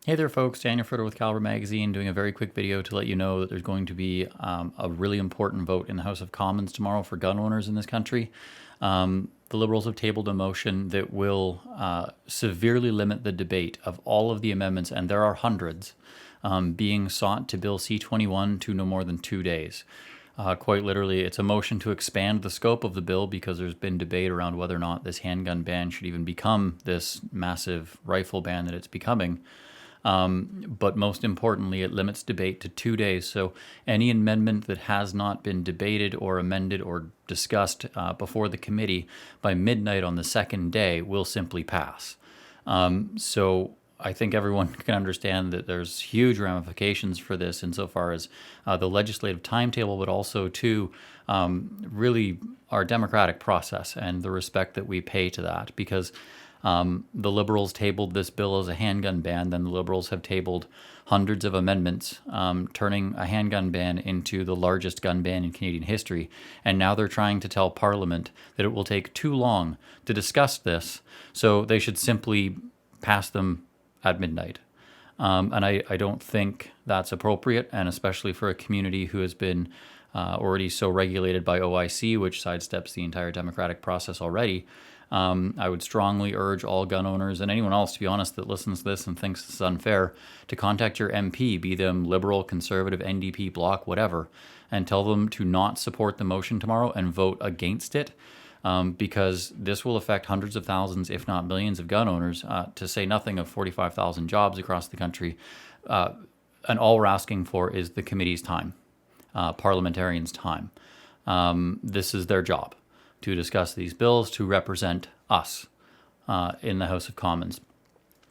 Hey there, folks. Daniel Fritter with Caliber Magazine doing a very quick video to let you know that there's going to be a really important vote in the House of Commons tomorrow for gun owners in this country. The Liberals have tabled a motion that will severely limit the debate of all of the amendments, and there are hundreds, being sought to Bill C-21 to no more than 2 days. Quite literally, it's a motion to expand the scope of the bill because there's been debate around whether or not this handgun ban should even become this massive rifle ban that it's becoming. But most importantly, it limits debate to 2 days. So any amendment that has not been debated or amended or discussed before the committee by midnight on the second day will simply pass. So I think everyone can understand that there's huge ramifications for this insofar as the legislative timetable, but also to really our democratic process and the respect that we pay to that. Because the Liberals tabled this bill as a handgun ban, then the Liberals have tabled hundreds of amendments, turning a handgun ban into the largest gun ban in Canadian history. And now they're trying to tell Parliament that it will take too long to discuss this, so they should simply pass them at midnight. And I don't think that's appropriate, and especially for a community who has been already so regulated by OIC, which sidesteps the entire democratic process already. I would strongly urge all gun owners and anyone else, to be honest, that listens to this and thinks this is unfair, to contact your MP, be them Liberal, Conservative, NDP, Bloc, whatever, and tell them to not support the motion tomorrow and vote against it, because this will affect hundreds of thousands, if not millions, of gun owners, to say nothing of 45,000 jobs across the country. And all we're asking for is the committee's time, parliamentarians' time. This is their job, to discuss these bills, to represent us in the House of Commons.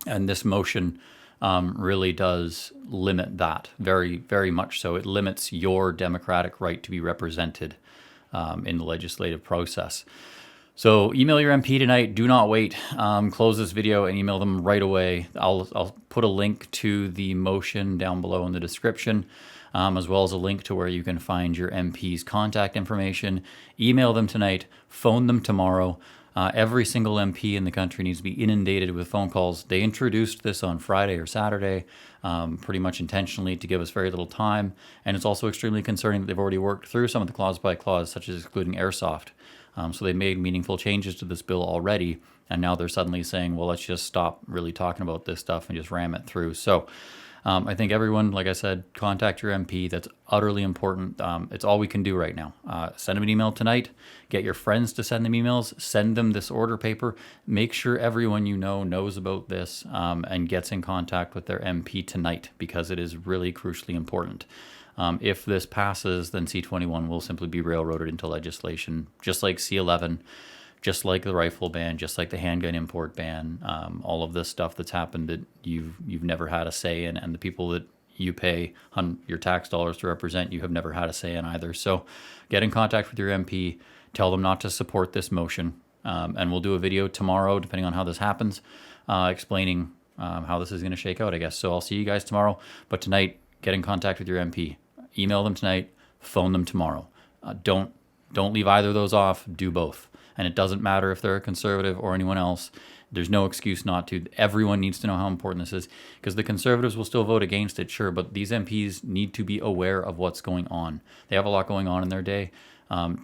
And this motion really does limit that, very, very much so. It limits your democratic right to be represented in the legislative process. So email your MP tonight. Do not wait. Close this video and email them right away. I'll put a link to the motion down below in the description, as well as a link to where you can find your MP's contact information. Email them tonight, phone them tomorrow. Every single MP in the country needs to be inundated with phone calls. They introduced this on Friday or Saturday, pretty much intentionally to give us very little time. And it's also extremely concerning that they've already worked through some of the clause by clause, such as excluding airsoft. So they made meaningful changes to this bill already, and now they're suddenly saying, well, let's just stop really talking about this stuff and just ram it through. So I think everyone, like I said, contact your MP. That's utterly important. It's all we can do right now. Send them an email tonight. Get your friends to send them emails. Send them this order paper. Make sure everyone you know knows about this and gets in contact with their MP tonight, because it is really crucially important. If this passes, then C-21 will simply be railroaded into legislation, just like C-11, just like the rifle ban, just like the handgun import ban, all of this stuff that's happened that you've never had a say in, and the people that you pay your tax dollars to represent you have never had a say in either. So get in contact with your MP, tell them not to support this motion, and we'll do a video tomorrow, depending on how this happens, explaining how this is going to shake out, I guess. So I'll see you guys tomorrow, but tonight, get in contact with your MP. Email them tonight, phone them tomorrow. Don't leave either of those off, do both. And it doesn't matter if they're a Conservative or anyone else. There's no excuse not to. Everyone needs to know how important this is, because the Conservatives will still vote against it, sure, but these MPs need to be aware of what's going on. They have a lot going on in their day.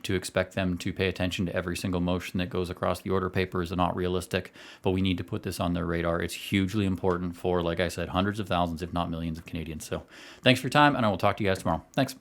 To expect them to pay attention to every single motion that goes across the order paper is not realistic, but we need to put this on their radar. It's hugely important for, like I said, hundreds of thousands, if not millions of Canadians. So thanks for your time, and I will talk to you guys tomorrow. Thanks.